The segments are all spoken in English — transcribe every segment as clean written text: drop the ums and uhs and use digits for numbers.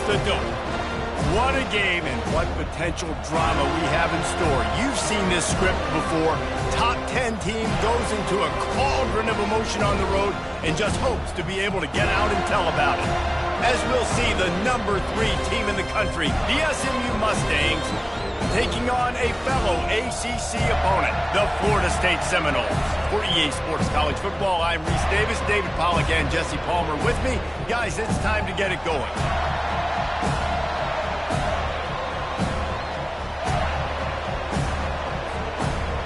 the door. What a game and what potential drama we have in store. You've seen this script before. Top 10 team goes into a cauldron of emotion on the road and just hopes to be able to get out and tell about it. As we'll see the number 3 team in the country, the SMU Mustangs, taking on a fellow ACC opponent, the Florida State Seminoles. For EA Sports College Football, I'm Reese Davis, David Pollack, and Jesse Palmer with me. Guys, it's time to get it going.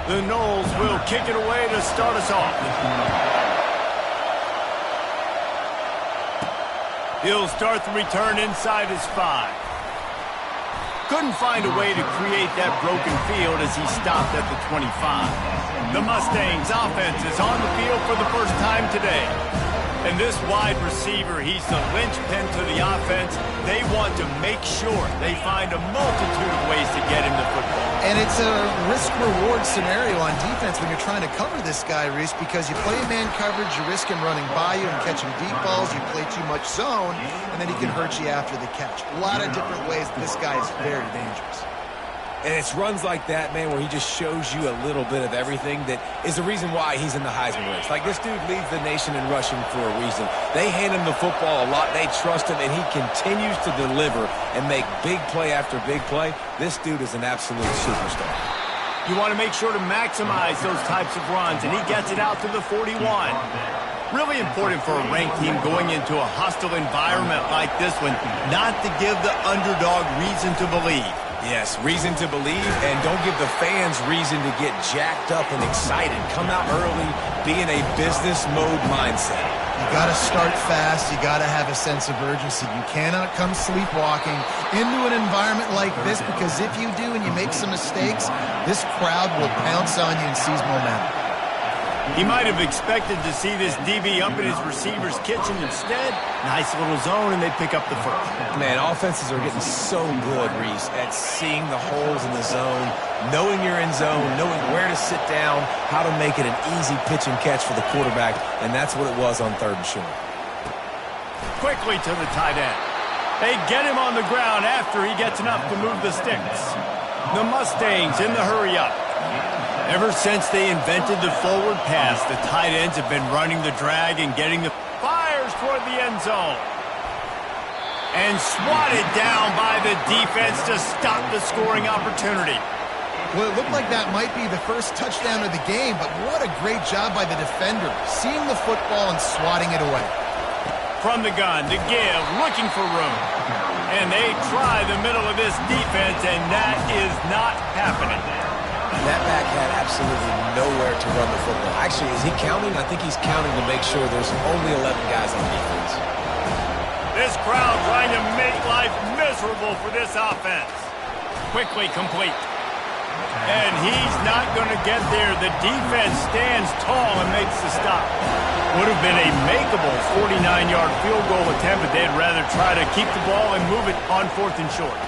The Noles will kick it away to start us off. He'll start the return inside his 5. Couldn't find a way to create that broken field as he stopped at the 25. The Mustangs offense is on the field for the first time today. And this wide receiver, he's the linchpin to the offense. They want to make sure they find a multitude of ways to get him the football. And it's a risk-reward scenario on defense when you're trying to cover this guy, Reese, because you play man coverage, you risk him running by you and catching deep balls. You play too much zone, and then he can hurt you after the catch. A lot of different ways. This guy is very dangerous. And it's runs like that, man, where he just shows you a little bit of everything that is the reason why he's in the Heisman race. Like, this dude leads the nation in rushing for a reason. They hand him the football a lot. They trust him, and he continues to deliver and make big play after big play. This dude is an absolute superstar. You want to make sure to maximize those types of runs, and he gets it out to the 41. Really important for a ranked team going into a hostile environment like this one, not to give the underdog reason to believe. Yes, reason to believe, and don't give the fans reason to get jacked up and excited. Come out early, be in a business mode mindset. You got to start fast. You got to have a sense of urgency. You cannot come sleepwalking into an environment like this, because if you do and you make some mistakes, this crowd will pounce on you and seize momentum. He might have expected to see this DB up in his receiver's kitchen. Instead, nice little zone, and they pick up the first. Man, offenses are getting so good, Reese, at seeing the holes in the zone, knowing you're in zone, knowing where to sit down, how to make it an easy pitch and catch for the quarterback, and that's what it was on 3rd and short. Quickly to the tight end. They get him on the ground after he gets enough to move the sticks. The Mustangs in the hurry-up. Ever since they invented the forward pass, the tight ends have been running the drag and getting the fires toward the end zone. And swatted down by the defense to stop the scoring opportunity. Well, it looked like that might be the first touchdown of the game, but what a great job by the defender, seeing the football and swatting it away. From the gun, to give, looking for room. And they try the middle of this defense, and that is not happening. That back had absolutely nowhere to run the football. Actually, is he counting? I think he's counting to make sure there's only 11 guys on defense. This crowd trying to make life miserable for this offense. Quickly complete. And he's not going to get there. The defense stands tall and makes the stop. Would have been a makeable 49-yard field goal attempt, but they'd rather try to keep the ball and move it on 4th and short.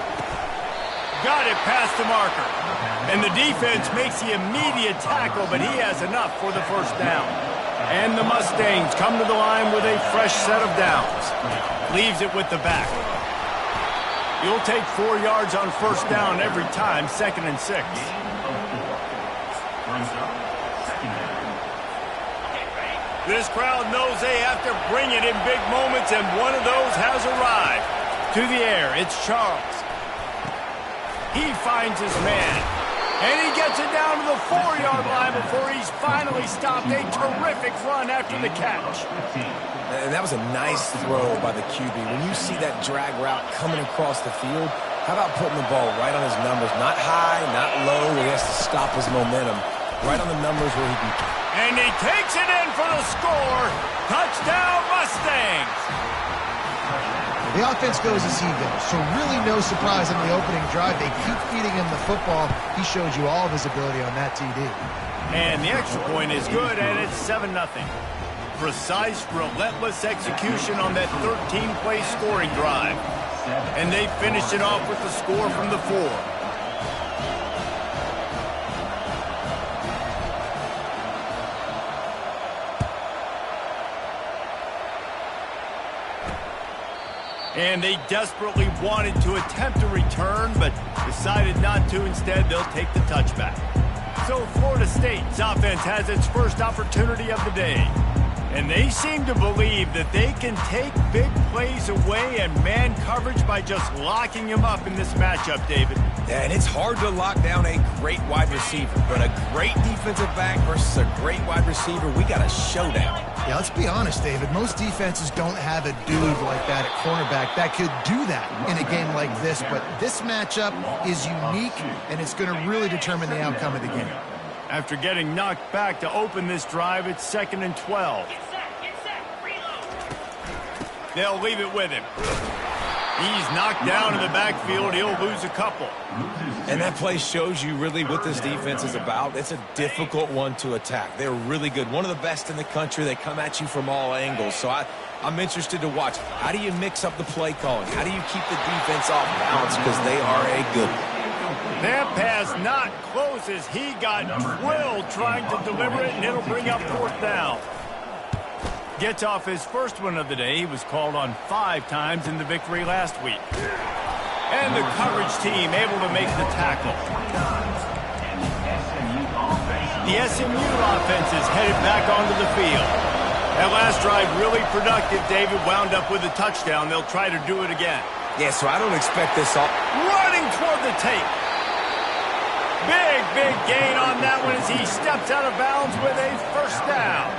Got it past the marker. And the defense makes the immediate tackle, but he has enough for the first down. And the Mustangs come to the line with a fresh set of downs. Leaves it with the back. You'll take 4 yards on first down every time, 2nd and 6. This crowd knows they have to bring it in big moments, and one of those has arrived. To the air, it's Charles. He finds his man, and he gets it down to the 4-yard line before he's finally stopped. A terrific run after the catch. And that was a nice throw by the QB. When you see that drag route coming across the field, how about putting the ball right on his numbers? Not high, not low, where he has to stop his momentum. Right on the numbers where he can... And he takes it in for the score. Touchdown, Mustangs. The offense goes as he goes, so really no surprise on the opening drive. They keep feeding him the football. He showed you all of his ability on that TD. And the extra point is good, and it's 7-0. Precise, relentless execution on that 13-play scoring drive. And they finished it off with the score from the 4. And they desperately wanted to attempt a return, but decided not to. Instead, they'll take the touchback. So Florida State's offense has its first opportunity of the day. And they seem to believe that they can take big plays away and man coverage by just locking him up in this matchup, David. Yeah, and it's hard to lock down a great wide receiver, but a great defensive back versus a great wide receiver, we got a showdown. Yeah, let's be honest, David. Most defenses don't have a dude like that at cornerback that could do that in a game like this, but this matchup is unique, and it's going to really determine the outcome of the game. After getting knocked back to open this drive, it's 2nd and 12. They'll leave it with him. He's knocked down in the backfield. He'll lose a couple. And that play shows you really what this defense is about. It's a difficult one to attack. They're really good. One of the best in the country. They come at you from all angles. So I'm interested to watch. How do you mix up the play calling? How do you keep the defense off balance? Because they are a good one. That pass not close as he got drilled trying to deliver it, and it'll bring up 4th down. Gets off his first one of the day. He was called on 5 times in the victory last week. And the coverage team able to make the tackle. The SMU offense is headed back onto the field. That last drive really productive. David wound up with a touchdown. They'll try to do it again. Yeah, so I don't expect this all. Running toward the tape. Big gain on that one as he steps out of bounds with a 1st down.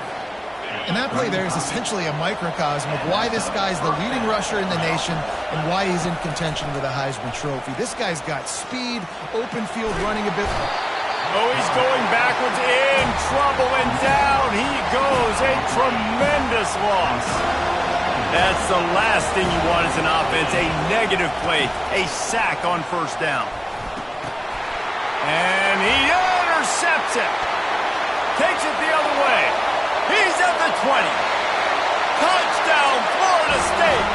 And that play there is essentially a microcosm of why this guy's the leading rusher in the nation and why he's in contention for the Heisman Trophy. This guy's got speed, open field running a bit. Oh, he's going backwards, in trouble, and down he goes. A tremendous loss. That's the last thing you want as an offense, a negative play, a sack on 1st down. And he intercepts it. Takes it the other way. He's at the 20. Touchdown, Florida State.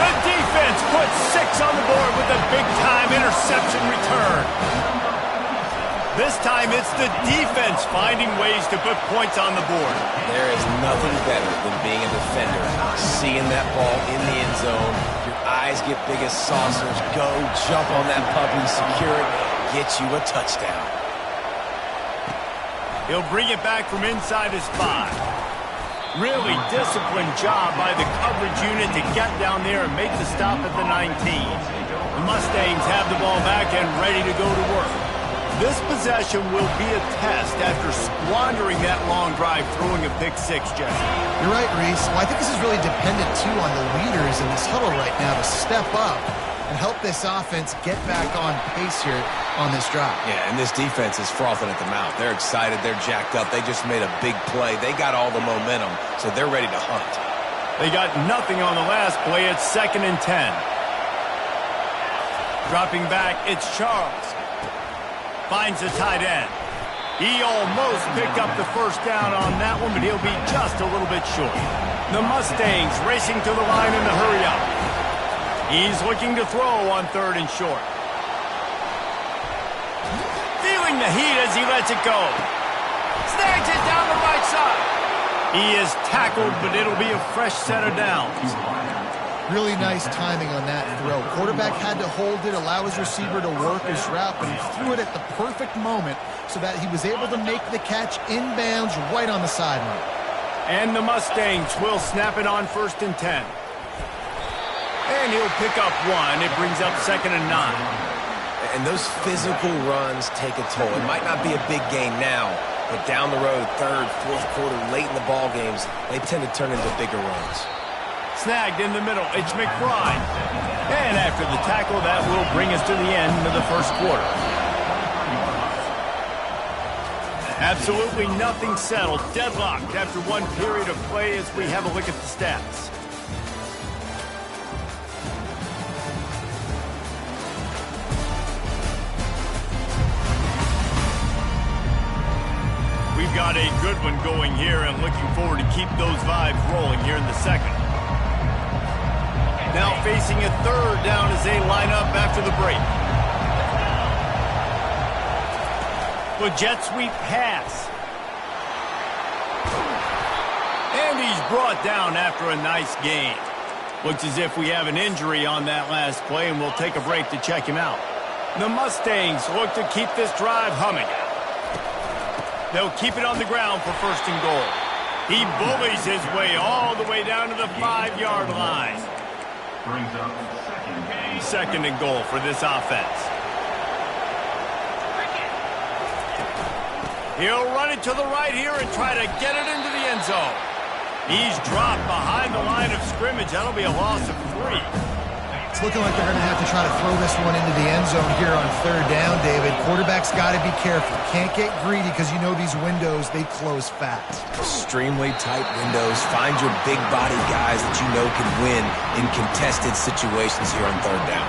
The defense puts 6 on the board with a big-time interception return. This time it's the defense finding ways to put points on the board. There is nothing better than being a defender. Seeing that ball in the end zone, your eyes get big as saucers. Go, jump on that puppy, secure it, get you a touchdown. He'll bring it back from inside his 5. Really disciplined job by the coverage unit to get down there and make the stop at the 19. The Mustangs have the ball back and ready to go to work. This possession will be a test after squandering that long drive, throwing a pick-6, Jesse. You're right, Reese. Well, I think this is really dependent, too, on the leaders in this huddle right now to step up and help this offense get back on pace here on this drive. Yeah, and this defense is frothing at the mouth. They're excited. They're jacked up. They just made a big play. They got all the momentum, so they're ready to hunt. They got nothing on the last play. It's 2nd and 10. Dropping back, it's Charles. Finds the tight end. He almost picked up the 1st down on that one, but he'll be just a little bit short. The Mustangs racing to the line in the hurry up. He's looking to throw on 3rd and short. Feeling the heat as he lets it go. Snags it down the right side. He is tackled, but it'll be a fresh set of downs. Really nice timing on that throw. Quarterback had to hold it, allow his receiver to work his route, but he threw it at the perfect moment so that he was able to make the catch inbounds right on the sideline. And the Mustangs will snap it on 1st and 10. And he'll pick up 1. It brings up 2nd and 9. And those physical runs take a toll. It might not be a big gain now, but down the road, 3rd, 4th quarter, late in the ball games, they tend to turn into bigger runs. Snagged in the middle, it's McBride. And after the tackle, that will bring us to the end of the 1st quarter. Absolutely nothing settled. Deadlocked after 1 period of play as we have a look at the stats. We've got a good one going here and looking forward to keep those vibes rolling here in the 2nd. Now facing a 3rd down as they line up after the break. The jet sweep pass. And he's brought down after a nice gain. Looks as if we have an injury on that last play, and we'll take a break to check him out. The Mustangs look to keep this drive humming. They'll keep it on the ground for 1st and goal. He bullies his way all the way down to the 5-yard line. Brings up 2nd and goal for this offense. He'll run it to the right here and try to get it into the end zone. He's dropped behind the line of scrimmage. That'll be a loss of 3. It's looking like they're going to have to try to throw this one into the end zone here on 3rd down, David. Quarterback's got to be careful. Can't get greedy because you know these windows, they close fast. Extremely tight windows. Find your big body guys that you know can win in contested situations here on 3rd down.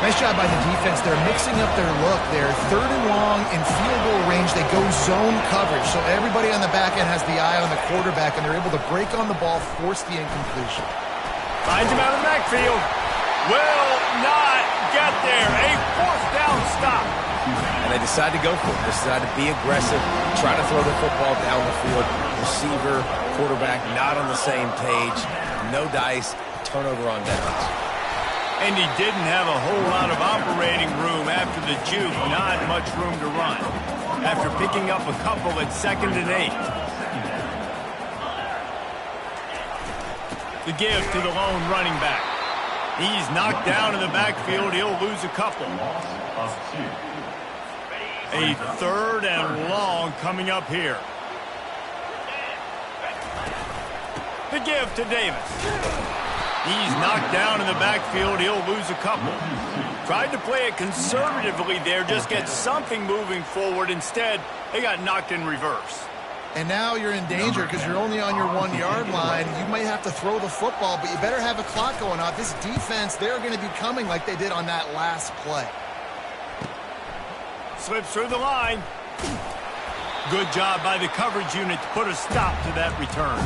Nice job by the defense. They're mixing up their look. They're 3rd and long in field goal range. They go zone coverage. So everybody on the back end has the eye on the quarterback, and they're able to break on the ball, force the incompletion. Finds him out of the backfield. Will not get there. A 4th down stop. And they decide to go for it. They decide to be aggressive, try to throw the football down the field. Receiver, quarterback, not on the same page. No dice, turnover on downs. And he didn't have a whole lot of operating room after the juke. Not much room to run. After picking up a couple at 2nd and 8. The give to the lone running back. He's knocked down in the backfield. He'll lose a couple. A 3rd and long coming up here. The give to Davis. He's knocked down in the backfield. He'll lose a couple. Tried to play it conservatively there, just get something moving forward. Instead, they got knocked in reverse. And now you're in danger because you're only on your 1-yard line. You might have to throw the football, but you better have a clock going off. This defense, they're going to be coming like they did on that last play. Slips through the line. Good job by the coverage unit to put a stop to that return.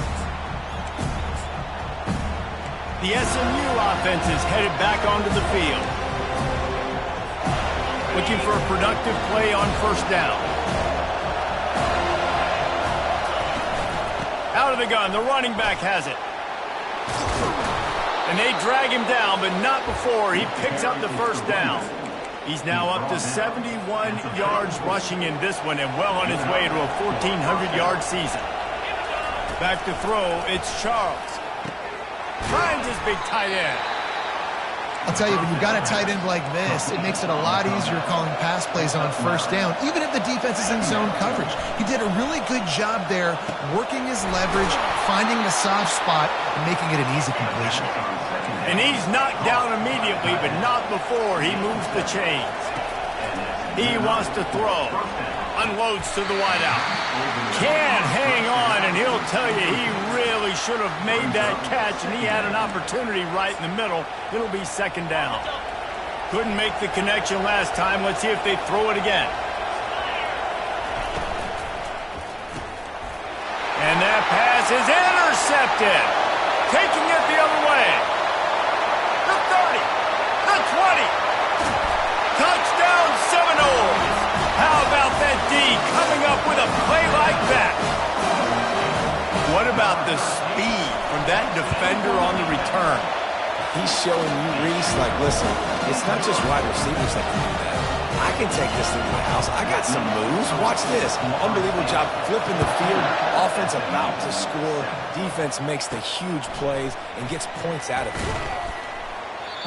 The SMU offense is headed back onto the field. Looking for a productive play on 1st down. Out of the gun, the running back has it. And they drag him down, but not before he picks up the 1st down. He's now up to 71 yards rushing in this one and well on his way to a 1,400-yard season. Back to throw, it's Charles. Finds his big tight end. I'll tell you, when you've got a tight end like this, it makes it a lot easier calling pass plays on 1st down, even if the defense is in zone coverage. He did a really good job there, working his leverage, finding the soft spot, and making it an easy completion. And he's knocked down immediately, but not before he moves the chains. He wants to throw. Unloads to the wideout. Can't hang on, and he'll tell you he really should have made that catch, and he had an opportunity right in the middle. It'll be 2nd down. Couldn't make the connection last time. Let's see if they throw it again. And that pass is intercepted. Taking it the other way. The 30. The 20. Touchdown Seminoles. How about that D coming up with a play like that? What about the speed from that defender on the return? He's showing you, Reese, like, listen, it's not just wide receivers that can do that. I can take this thing to the house. I got some moves. Watch this. Unbelievable job flipping the field. Offense about to score. Defense makes the huge plays and gets points out of it.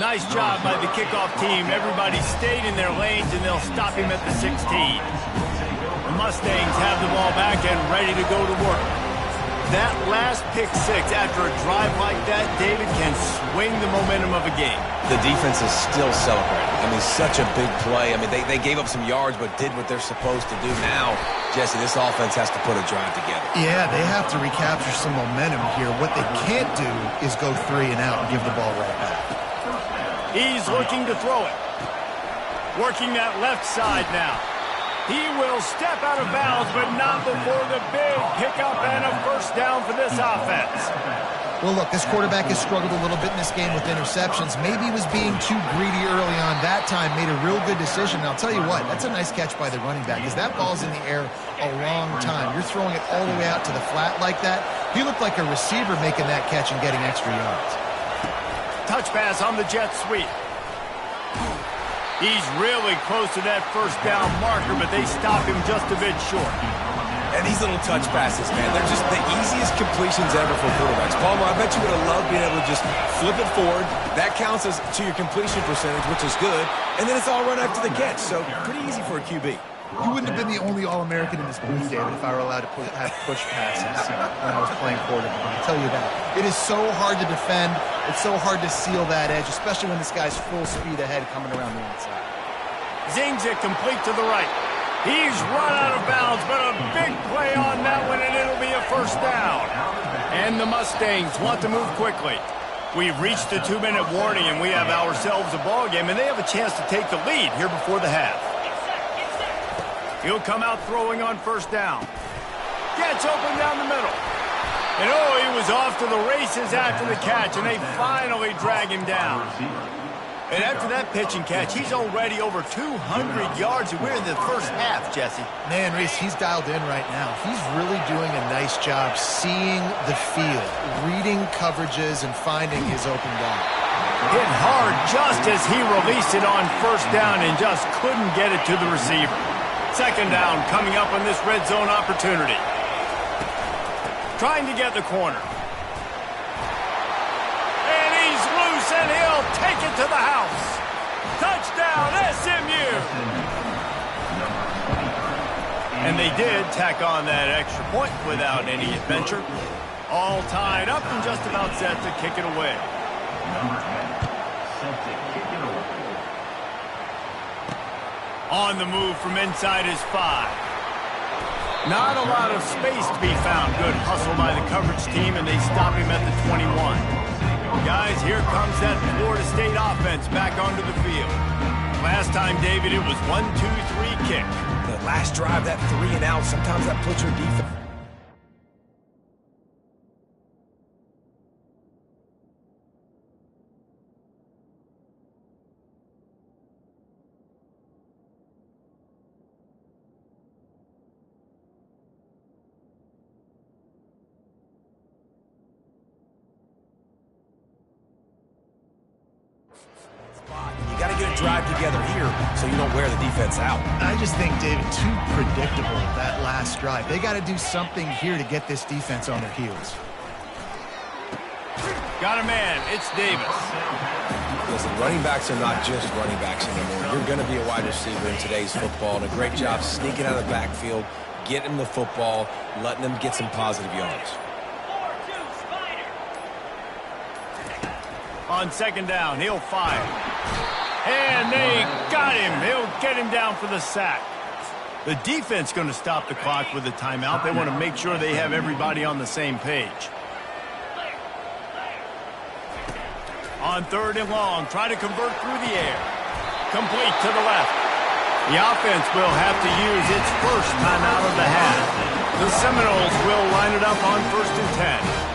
Nice job by the kickoff team. Everybody stayed in their lanes, and they'll stop him at the 16. The Mustangs have the ball back and ready to go to work. That last pick 6 after a drive like that, David, can swing the momentum of a game. The defense is still celebrating. I mean, such a big play. I mean, they gave up some yards but did what they're supposed to do. Now, Jesse, this offense has to put a drive together. Yeah, they have to recapture some momentum here. What they can't do is go 3 and out and give the ball right back. He's looking to throw it. Working that left side now. He will step out of bounds, but not before the big pickup and a 1st down for this offense. Well, look, this quarterback has struggled a little bit in this game with interceptions. Maybe he was being too greedy early on that time, made a real good decision. And I'll tell you what, that's a nice catch by the running back because that ball's in the air a long time. You're throwing it all the way out to the flat like that. He looked like a receiver making that catch and getting extra yards. touch pass on the jet sweep. He's really close to that first down marker, but they stop him just a bit short. And these little touch passes, man, they're just the easiest completions ever for quarterbacks. Palmer, I bet you would have loved being able to just flip it forward. That counts as to your completion percentage, which is good. And then it's all run after the catch, so pretty easy for a QB. You wouldn't have been the only All-American in this booth, David, if I were allowed to have push passes when I was playing quarterback. I'll tell you that. It is so hard to defend. It's so hard to seal that edge, especially when this guy's full speed ahead coming around the inside. Zings it complete to the right. He's run out of bounds, but a big play on that one, and it'll be a first down. And the Mustangs want to move quickly. We've reached the 2-minute warning, and we have ourselves a ball game, and they have a chance to take the lead here before the half. He'll come out throwing on first down. Gets open down the middle. And oh, he was off to the races after the catch, and they finally drag him down. And after that pitch and catch, he's already over 200 yards, and we're in the first half, Jesse. Man, Reese, he's dialed in right now. He's really doing a nice job seeing the field, reading coverages, and finding his open guy. Hit hard just as he released it on first down and just couldn't get it to the receiver. Second down coming up on this red zone opportunity. Trying to get the corner. And he'll take it to the house. Touchdown, SMU! And they did tack on that extra point without any adventure. All tied up and just about set to kick it away. On the move from inside his 5. Not a lot of space to be found. Good hustle by the coverage team, and they stop him at the 21. Guys, here comes that Florida State offense back onto the field. Last time, David, it was 1-2-3 kick. The last drive, that 3 and out, sometimes that puts your defense. You got to get a drive together here so you don't wear the defense out. I just think, David, too predictable, that last drive. They got to do something here to get this defense on their heels. Got a man. It's Davis. Listen, running backs are not just running backs anymore. You're going to be a wide receiver in today's football, and a great job sneaking out of the backfield, getting the football, letting them get some positive yards. On second down, he'll fire. And they got him. He'll get him down for the sack. The defense going to stop the clock with a timeout. They want to make sure they have everybody on the same page. On third and long, try to convert through the air. Complete to the left. The offense will have to use its first timeout of the half. The Seminoles will line it up on 1st and 10.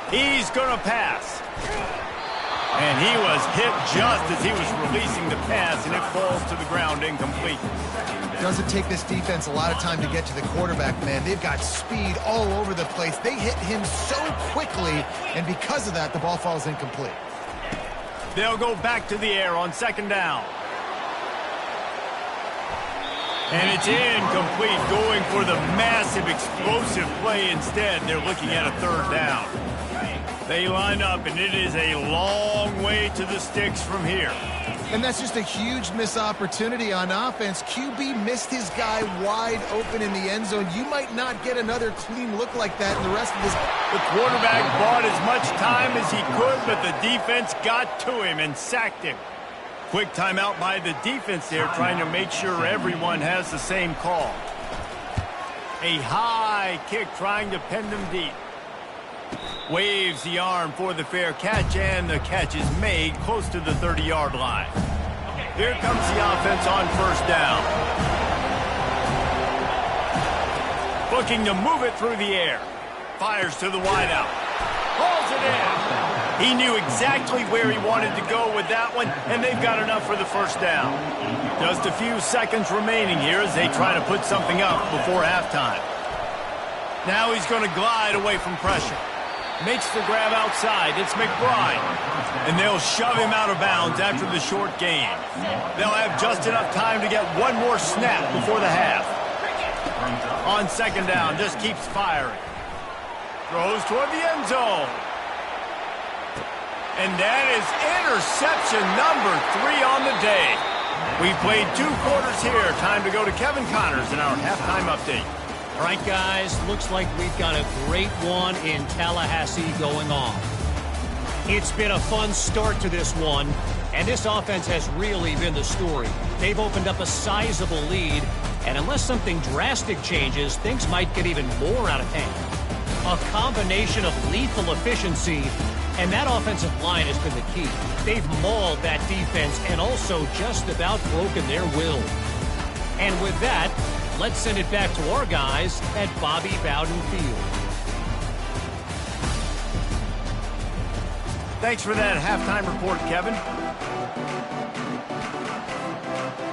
He's going to pass. And he was hit just as he was releasing the pass, and it falls to the ground incomplete. It doesn't take this defense a lot of time to get to the quarterback, man. They've got speed all over the place. They hit him so quickly, and because of that, the ball falls incomplete. They'll go back to the air on second down. And it's incomplete, going for the massive, explosive play instead. They're looking at a third down. They line up, and it is a long way to the sticks from here. And that's just a huge missed opportunity on offense. QB missed his guy wide open in the end zone. You might not get another clean look like that in the rest of this. The quarterback bought as much time as he could, but the defense got to him and sacked him. Quick timeout by the defense there, trying to make sure everyone has the same call. A high kick, trying to pin them deep. Waves the arm for the fair catch, and the catch is made close to the 30-yard line. Here comes the offense on first down. Looking to move it through the air. Fires to the wideout. Hauls it in. He knew exactly where he wanted to go with that one, and they've got enough for the first down. Just a few seconds remaining here as they try to put something up before halftime. Now he's going to glide away from pressure. Makes the grab outside. It's McBride. And they'll shove him out of bounds after the short gain. They'll have just enough time to get one more snap before the half. On second down, just keeps firing. Throws toward the end zone. And that is interception number 3 on the day. We've played 2 quarters here. Time to go to Kevin Connors in our halftime update. All right, guys, looks like we've got a great one in Tallahassee going on. It's been a fun start to this one, and this offense has really been the story. They've opened up a sizable lead, and unless something drastic changes, things might get even more out of hand. A combination of lethal efficiency, and that offensive line has been the key. They've mauled that defense and also just about broken their will. And with that, let's send it back to our guys at Bobby Bowden Field. Thanks for that halftime report, Kevin.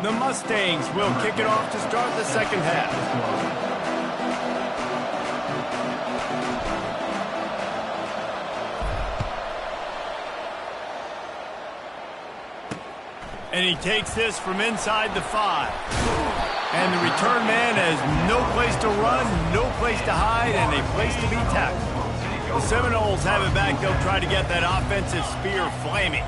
The Mustangs will kick it off to start the second half. And he takes this from inside the 5. And the return man has no place to run, no place to hide, and a place to be tackled. The Seminoles have it back. They'll try to get that offensive spear flaming.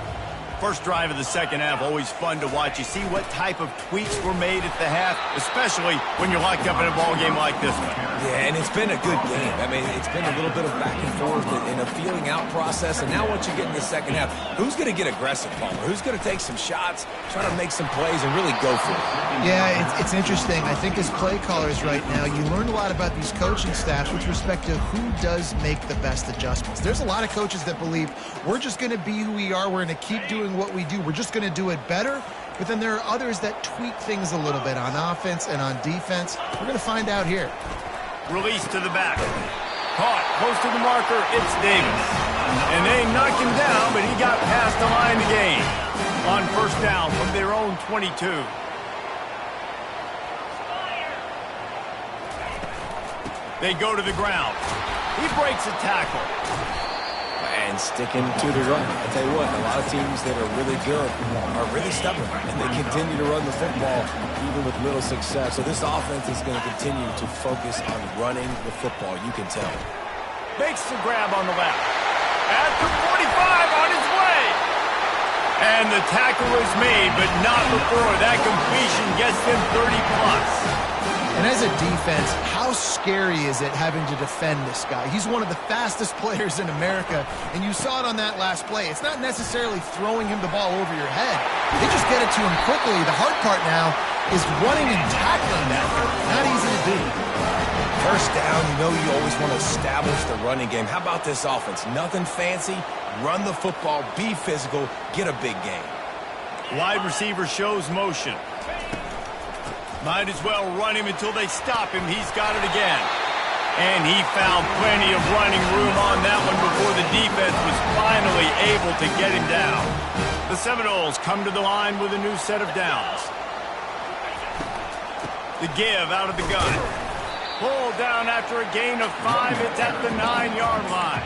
First drive of the second half, always fun to watch. You see what type of tweaks were made at the half, especially when you're locked up in a ball game like this one. Yeah, and it's been a good game. I mean, it's been a little bit of back and forth and a feeling out process. And now once you get in the second half, who's going to get aggressive, Palmer? Who's going to take some shots, try to make some plays, and really go for it? Yeah, it's interesting. I think as play callers right now, you learn a lot about these coaching staffs with respect to who does make the best adjustments. There's a lot of coaches that believe we're just going to be who we are. We're going to keep doing what we do. We're just going to do it better. But then there are others that tweak things a little bit on offense and on defense. We're going to find out here. Release to the back. Caught, close to the marker, it's Davis. And they knocked him down, but he got past the line to gain. On first down from their own 22. They go to the ground. He breaks a tackle. And sticking to the run. I tell you what, a lot of teams that are really good are really stubborn, and they continue to run the football even with little success. So this offense is going to continue to focus on running the football. You can tell. Makes the grab on the left. At the 45 on his way. And the tackle is made, but not before that completion gets them 30+. And as a defense, how scary is it having to defend this guy? He's one of the fastest players in America, and you saw it on that last play. It's not necessarily throwing him the ball over your head. They just get it to him quickly. The hard part now is running and tackling that. Not easy to do. First down, you know you always want to establish the running game. How about this offense? Nothing fancy. Run the football, be physical, get a big game. Wide receiver shows motion. Might as well run him until they stop him. He's got it again. And he found plenty of running room on that one before the defense was finally able to get him down. The Seminoles come to the line with a new set of downs. The give out of the gun. Pulled down after a gain of 5. It's at the 9-yard line.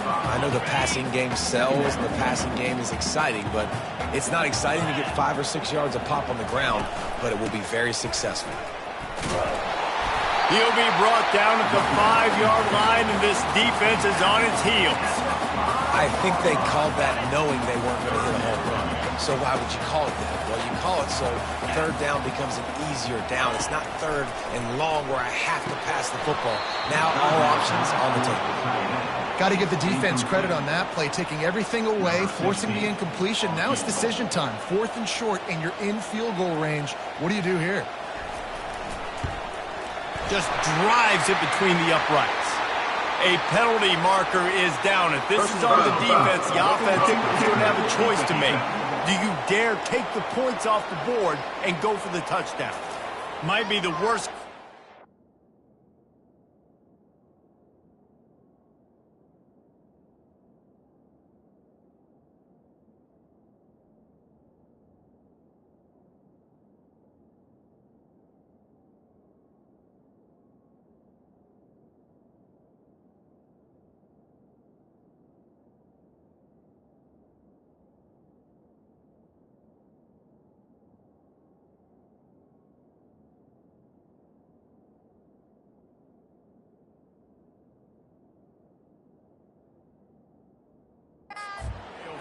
I know the passing game sells, and the passing game is exciting, but it's not exciting to get 5 or 6 yards of pop on the ground, but it will be very successful. He'll be brought down at the 5-yard line, and this defense is on its heels. I think they called that knowing they weren't going to hit a home run. So why would you call it that? Well, you call it so third down becomes an easier down. It's not third and long where I have to pass the football. Now all options on the table. Got to give the defense credit on that play, taking everything away, forcing the incompletion. Now it's decision time. 4th and short, and you're in field goal range. What do you do here? Just drives it between the uprights. A penalty marker is down. If this is on the defense, the offense is going to have a choice to make. Do you dare take the points off the board and go for the touchdown? Might be the worst.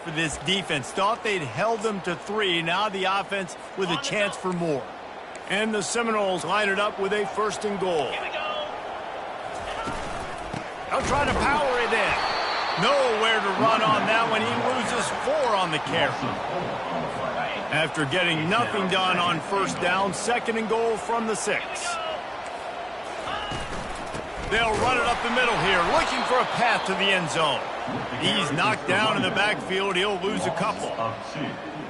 for this defense. Thought they'd held them to 3. Now the offense with a chance for more. And the Seminoles line it up with a 1st and goal. They'll try to power it in. Nowhere to run on that one. He loses 4 on the carry. After getting nothing done on 1st down, 2nd and goal from the 6. They'll run it up the middle here, looking for a path to the end zone. He's knocked down in the backfield. He'll lose a couple.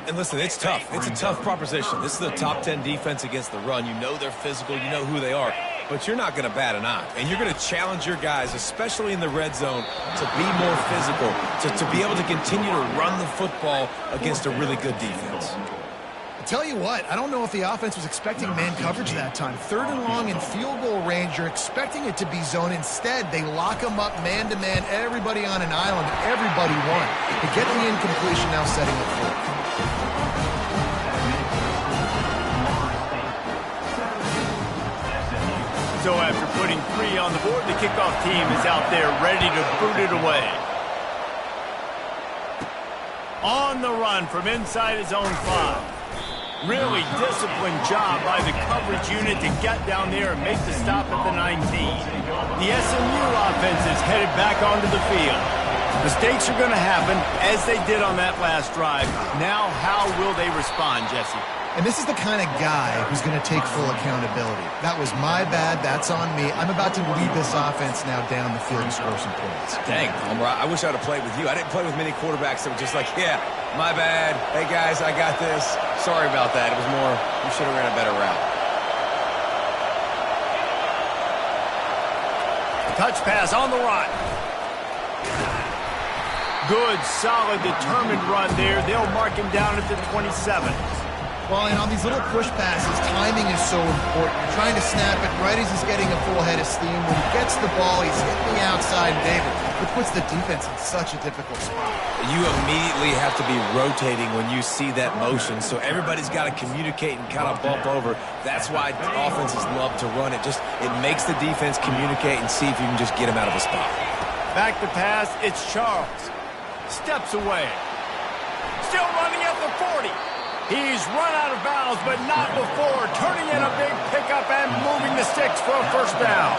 And listen, it's tough. It's a tough proposition. This is a top 10 defense against the run. You know they're physical. You know who they are. But you're not going to bat an eye. And you're going to challenge your guys, especially in the red zone, to be more physical, to be able to continue to run the football against a really good defense. Tell you what, I don't know if the offense was expecting man coverage that time. 3rd and long in field goal range, you're expecting it to be zone. Instead, they lock them up man-to-man, everybody on an island, everybody won. To get the incompletion, now setting up for it. So after putting 3 on the board, the kickoff team is out there ready to boot it away. On the run from inside his own 5. Really disciplined job by the coverage unit to get down there and make the stop at the 19. The SMU offense is headed back onto the field. Mistakes are going to happen, as they did on that last drive. Now, how will they respond, Jesse? And this is the kind of guy who's going to take full accountability. That was my bad. That's on me. I'm about to lead this offense now down the field and score some points. Dang, Palmer, I wish I'd have played with you. I didn't play with many quarterbacks that were just like, yeah, my bad. Hey, guys, I got this. Sorry about that. It was more, you should have ran a better route. Touch pass on the run. Good, solid, determined run there. They'll mark him down at the 27. Well, and on these little push passes, timing is so important. You're trying to snap it right as he's getting a full head of steam. When he gets the ball, he's hitting the outside, David, which puts the defense in such a difficult spot. You immediately have to be rotating when you see that motion, so everybody's got to communicate and kind of bump over. That's why offenses love to run it. It makes the defense communicate and see if you can just get him out of a spot. Back to pass, it's Charles. Steps away. Still running at the 40. He's run out of bounds, but not before. Turning in a big pickup and moving the sticks for a 1st down.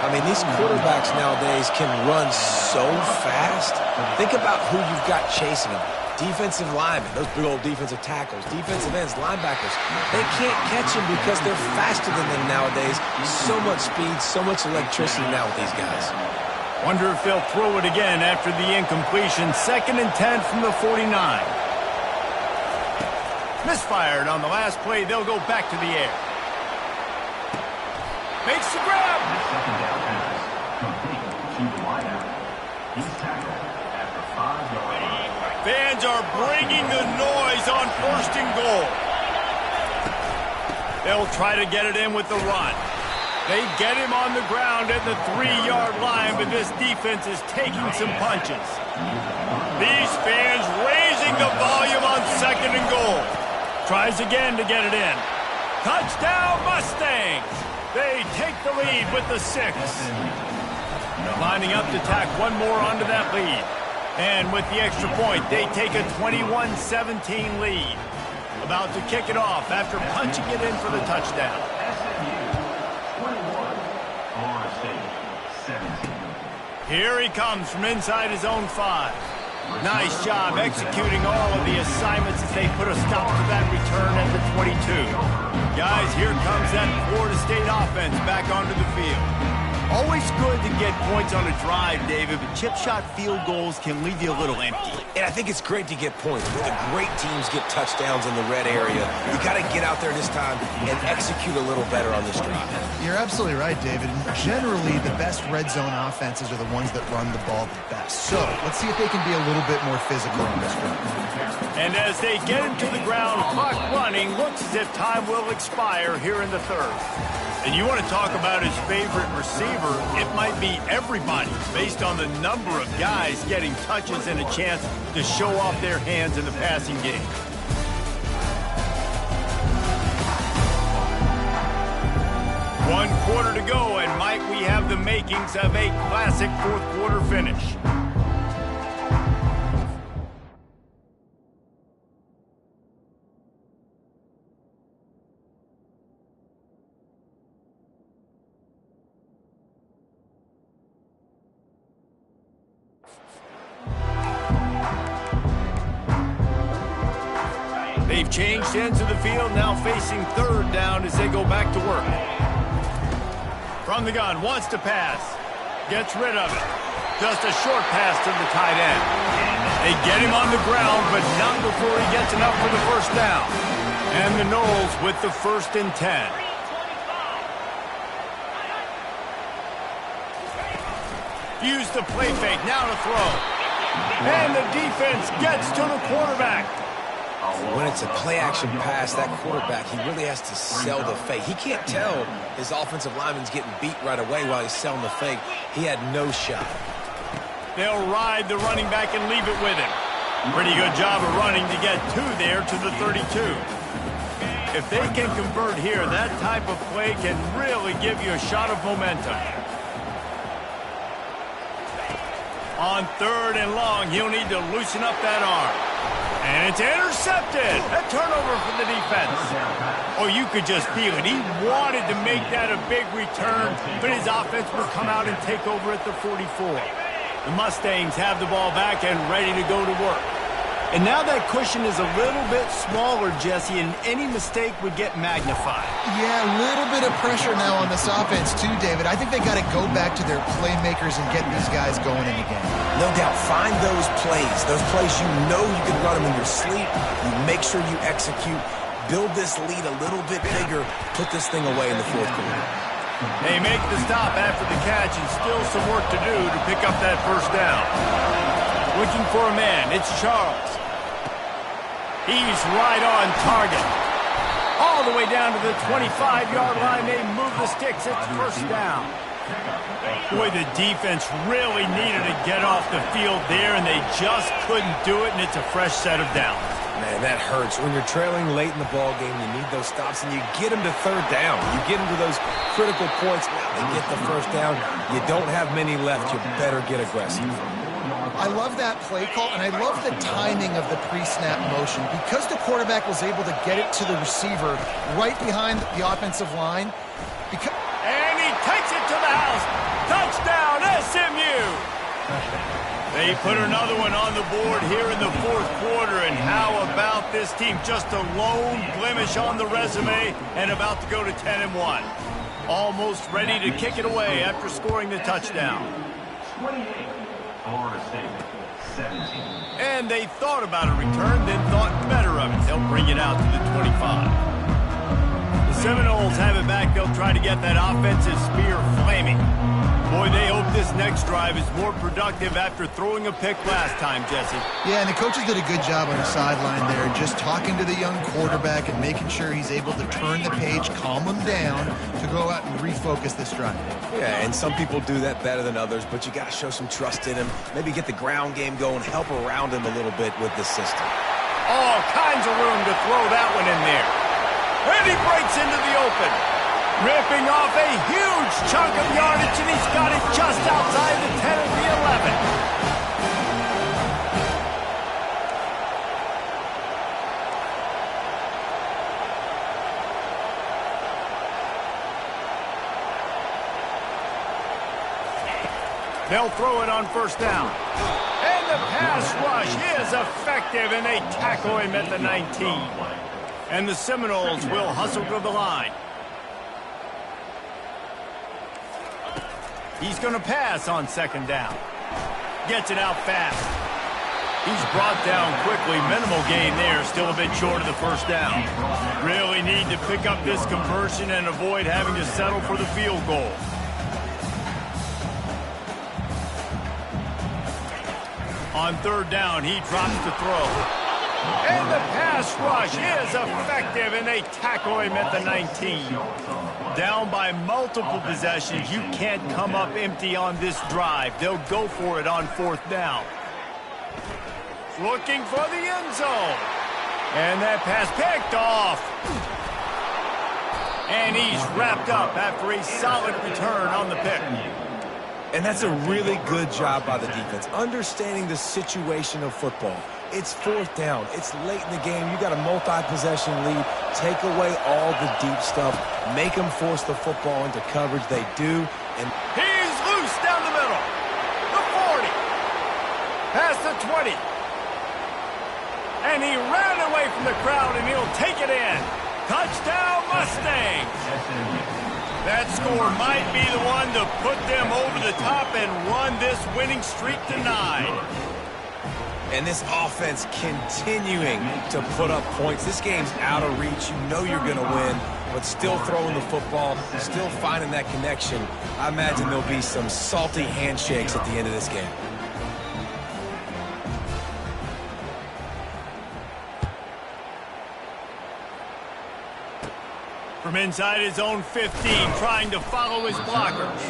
I mean, these quarterbacks nowadays can run so fast. Think about who you've got chasing them. Defensive linemen, those big old defensive tackles, defensive ends, linebackers. They can't catch them because they're faster than them nowadays. So much speed, so much electricity now with these guys. Wonder if they'll throw it again after the incompletion. 2nd and 10 from the 49. Misfired on the last play. They'll go back to the air. Makes the grab. Fans are bringing the noise on 1st and goal. They'll try to get it in with the run. They get him on the ground at the 3-yard line, but this defense is taking some punches. These fans raising the volume on 2nd and goal. Tries again to get it in. Touchdown, Mustangs! They take the lead with the 6. Lining up to tack one more onto that lead. And with the extra point, they take a 21-17 lead. About to kick it off after punching it in for the touchdown. Here he comes from inside his own 5. Nice job executing all of the assignments as they put a stop to that return at the 22. Guys, here comes that Florida State offense back onto the field. Always good to get points on a drive, David, but chip shot field goals can leave you a little empty. And I think it's great to get points. The great teams get touchdowns in the red area. You got to get out there this time and execute a little better on this drive. You're absolutely right, David. Generally, the best red zone offenses are the ones that run the ball the best. So let's see if they can be a little bit more physical on this front. And as they get him to the ground, clock running, looks as if time will expire here in the 3rd. And you want to talk about his favorite receiver, it might be everybody based on the number of guys getting touches and a chance to show off their hands in the passing game. One quarter to go, and might we have the makings of a classic 4th quarter finish. They've changed ends of the field, now facing third down as they go back to work. From the gun, wants to pass. Gets rid of it. Just a short pass to the tight end. They get him on the ground, but not before he gets enough for the first down. And the Noles with the 1st and 10. Use the play fake, now to throw. And the defense gets to the quarterback. When it's a play-action pass, that quarterback, he really has to sell the fake. He can't tell his offensive lineman's getting beat right away while he's selling the fake. He had no shot. They'll ride the running back and leave it with him. Pretty good job of running to get 2 there to the 32. If they can convert here, that type of play can really give you a shot of momentum. On 3rd and long, he'll need to loosen up that arm. And it's intercepted. A turnover for the defense. Oh, you could just feel it. He wanted to make that a big return, but his offense will come out and take over at the 44. The Mustangs have the ball back and ready to go to work. And now that cushion is a little bit smaller, Jesse, and any mistake would get magnified. Yeah, a little bit of pressure now on this offense too, David. I think they got to go back to their playmakers and get these guys going in the game. No doubt, find those plays you know you can run them in your sleep. You make sure you execute. Build this lead a little bit bigger. Put this thing away in the 4th quarter. They make the stop after the catch and still some work to do to pick up that first down. Looking for a man, it's Charles. He's right on target. All the way down to the 25-yard line. They move the sticks. It's first down. Boy, the defense really needed to get off the field there, and they just couldn't do it, and it's a fresh set of downs. Man, that hurts. When you're trailing late in the ball game, you need those stops, and you get them to 3rd down. You get them to those critical points. Now they get the first down. You don't have many left. You better get aggressive. I love that play call, and I love the timing of the pre-snap motion. Because the quarterback was able to get it to the receiver right behind the offensive line. And he takes it to the house. Touchdown, SMU! They put another one on the board here in the 4th quarter, and how about this team? Just a lone blemish on the resume and about to go to 10-1. Almost ready to kick it away after scoring the touchdown. And they thought about a return, then thought better of it. They'll bring it out to the 25. The Seminoles have it back. They'll try to get that offensive spear flaming. Boy, they hope this next drive is more productive after throwing a pick last time, Jesse. Yeah, and the coaches did a good job on the sideline there, just talking to the young quarterback and making sure he's able to turn the page, calm him down to go out and refocus this drive. Yeah, and some people do that better than others, but you got to show some trust in him. Maybe get the ground game going, help around him a little bit with this system. All kinds of room to throw that one in there. And he breaks into the open. Ripping off a huge chunk of yardage, and he's got it just outside the 10 of the 11. They'll throw it on first down. And the pass rush is effective, and they tackle him at the 19. And the Seminoles will hustle to the line. He's going to pass on 2nd down. Gets it out fast. He's brought down quickly. Minimal gain there. Still a bit short of the first down. Really need to pick up this conversion and avoid having to settle for the field goal. On 3rd down, he drops to throw. And the pass rush is effective, and they tackle him at the 19. Down by multiple possessions. You can't come up empty on this drive. They'll go for it on 4th down. Looking for the end zone. And that pass picked off. And he's wrapped up after a solid return on the pick. And that's a really good job by the defense, understanding the situation of football. It's 4th down. It's late in the game. You got a multi-possession lead. Take away all the deep stuff. Make them force the football into coverage. They do. And he's loose down the middle. The 40. Past the 20. And he ran away from the crowd, and he'll take it in. Touchdown, Mustangs! That score might be the one to put them over the top and run this winning streak to 9. And this offense continuing to put up points. This game's out of reach. You know you're going to win, but still throwing the football, still finding that connection. I imagine there'll be some salty handshakes at the end of this game. From inside his own 15, trying to follow his blockers.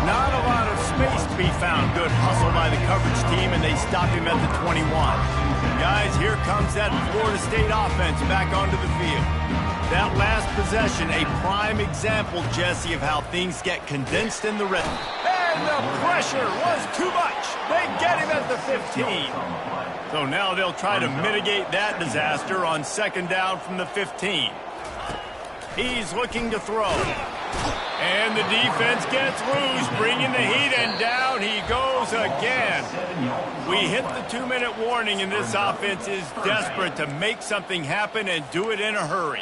Not a lot of space to be found. Good hustle by the coverage team, and they stop him at the 21. Guys, here comes that Florida State offense back onto the field. That last possession, a prime example, Jesse, of how things get condensed in the red. And the pressure was too much. They get him at the 15. So now they'll try to mitigate that disaster on second down from the 15. He's looking to throw. And the defense gets loose, bringing the heat, and down he goes again. We hit the 2-minute warning, and this offense is desperate to make something happen and do it in a hurry.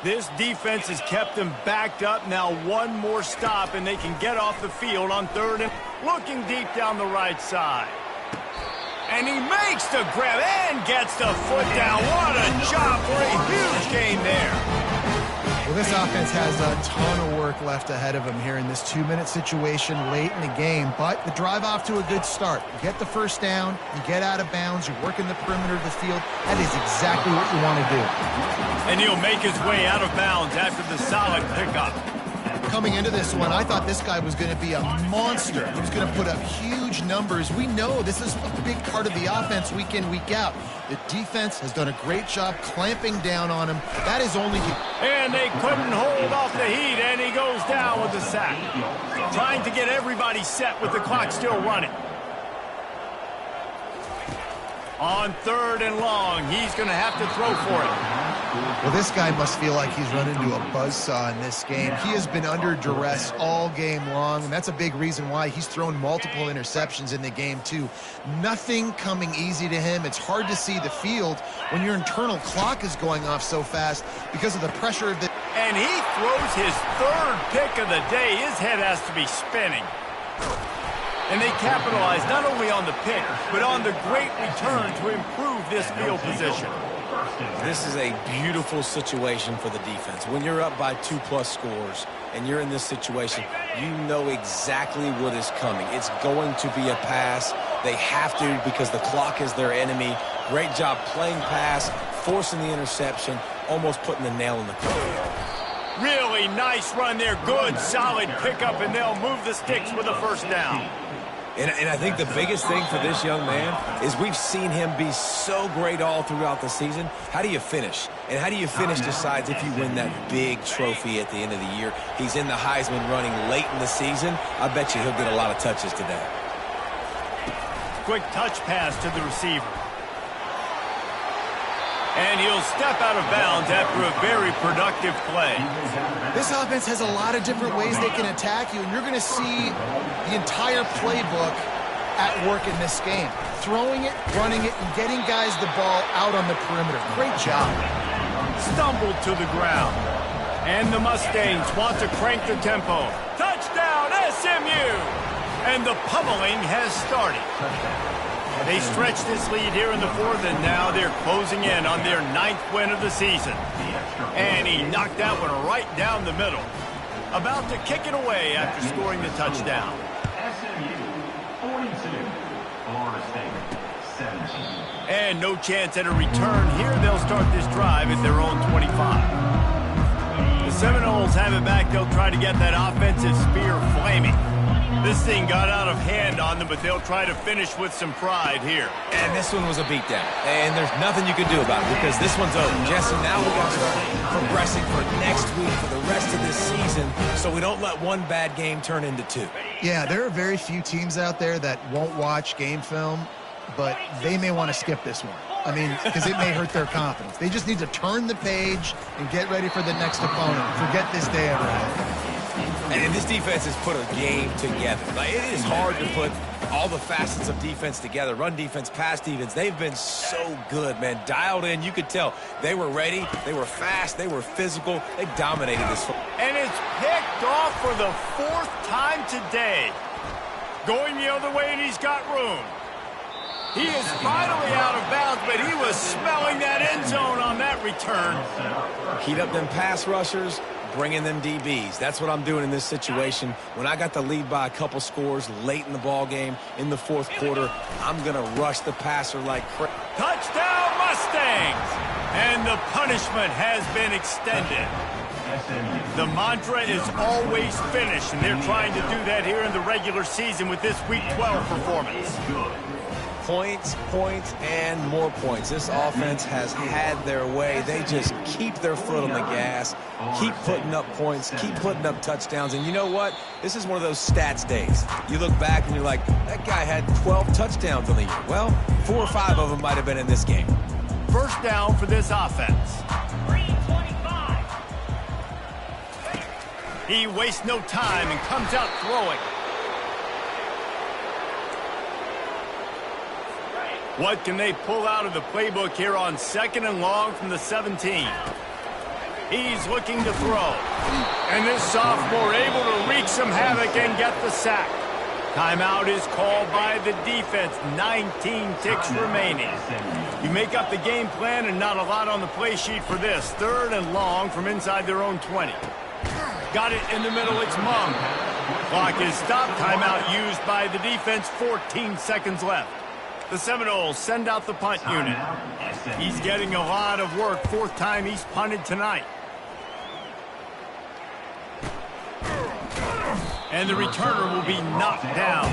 This defense has them them backed up. Now one more stop, and they can get off the field on third and looking deep down the right side. And he makes the grab and gets the foot down. What a job for a huge gain there. Well, this offense has a ton of work left ahead of them here in this 2-minute situation late in the game, but the drive off to a good start. You get the first down, you get out of bounds, you work in the perimeter of the field. That is exactly what you want to do. And he'll make his way out of bounds after the solid pickup. Coming into this one, I thought this guy was going to be a monster. He was going to put up huge numbers. We know this is a big part of the offense week in, week out. The defense has done a great job clamping down on him. That is only... And they couldn't hold off the heat, and he goes down with the sack. Trying to get everybody set with the clock still running. On third and long, he's going to have to throw for it. Well, this guy must feel like he's run into a buzzsaw in this game. He has been under duress all game long, and that's a big reason why he's thrown multiple interceptions in the game, too. Nothing coming easy to him. It's hard to see the field when your internal clock is going off so fast because of the pressure of the... And he throws his third pick of the day. His head has to be spinning. And they capitalize not only on the pick, but on the great return to improve this field position. This is a beautiful situation for the defense. When you're up by 2+ scores and you're in this situation, you know exactly what is coming. It's going to be a pass. They have to because the clock is their enemy. Great job playing pass, forcing the interception, almost putting the nail in the coffin. Really nice run there. Good, solid pickup, and they'll move the sticks with a first down. And I think the biggest thing for this young man is we've seen him be so great all throughout the season. How do you finish? And how do you finish decides if you win that big trophy at the end of the year. He's in the Heisman running late in the season. I bet you he'll get a lot of touches today. Quick touch pass to the receiver. And he'll step out of bounds after a very productive play. This offense has a lot of different ways they can attack you, and you're going to see the entire playbook at work in this game. Throwing it, running it, and getting guys the ball out on the perimeter. Great job. Stumbled to the ground. And the Mustangs want to crank the tempo. Touchdown, SMU! And the pummeling has started. They stretched this lead here in the fourth, and now they're closing in on their 9th win of the season. And he knocked that one right down the middle. About to kick it away after scoring the touchdown. And no chance at a return here. They'll start this drive at their own 25. The Seminoles have it back. They'll try to get that offensive spear flaming. This thing got out of hand on them, but they'll try to finish with some pride here. And this one was a beatdown. And there's nothing you can do about it because this one's over. Jesse, now we got to start progressing for next week, for the rest of this season, so we don't let one bad game turn into 2. Yeah, there are very few teams out there that won't watch game film, but they may want to skip this one. I mean, because it may hurt their confidence. They just need to turn the page and get ready for the next opponent. Forget this day ever happened. And this defense has put a game together. Like, it is hard to put all the facets of defense together, run defense, pass defense. They've been so good, man. Dialed in. You could tell they were ready. They were fast. They were physical. They dominated this. And it's picked off for the 4th time today. Going the other way, and he's got room. He is finally out of bounds, but he was smelling that end zone on that return. Heat up them pass rushers, bring in them DBs. That's what I'm doing in this situation. When I got the lead by a couple scores late in the ball game, in the 4th quarter, I'm going to rush the passer like crazy. Touchdown, Mustangs! And the punishment has been extended. The mantra is always finish, and they're trying to do that here in the regular season with this Week 12 performance. Points, points, and more points. This offense has had their way. They just keep their foot on the gas, keep putting up points, keep putting up touchdowns. And you know what? This is one of those stats days. You look back and you're like, that guy had 12 touchdowns on the year. Well, 4 or 5 of them might have been in this game. First down for this offense. He wastes no time and comes out throwing. What can they pull out of the playbook here on 2nd and long from the 17? He's looking to throw. And this sophomore able to wreak some havoc and get the sack. Timeout is called by the defense. 19 ticks remaining. You make up the game plan and not a lot on the play sheet for this. 3rd and long from inside their own 20. Got it in the middle. It's Mung. Clock is stopped. Timeout used by the defense. 14 seconds left. The Seminoles send out the punt unit. He's getting a lot of work. 4th time he's punted tonight. And the returner will be knocked down.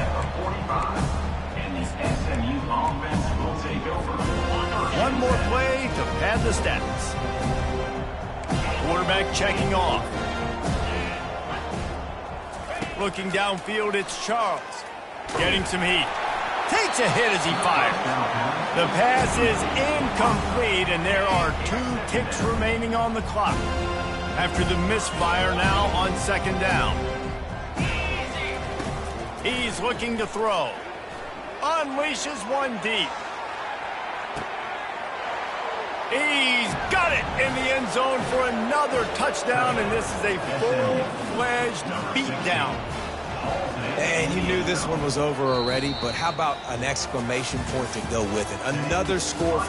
One more play to pad the stats. Quarterback checking off. Looking downfield, it's Charles. Getting some heat. Takes a hit as he fires. The pass is incomplete, and there are 2 ticks remaining on the clock. After the misfire now on 2nd down. He's looking to throw. Unleashes one deep. He's got it in the end zone for another touchdown, and this is a full-fledged beatdown. And you knew this one was over already, but how about an exclamation point to go with it? Another score for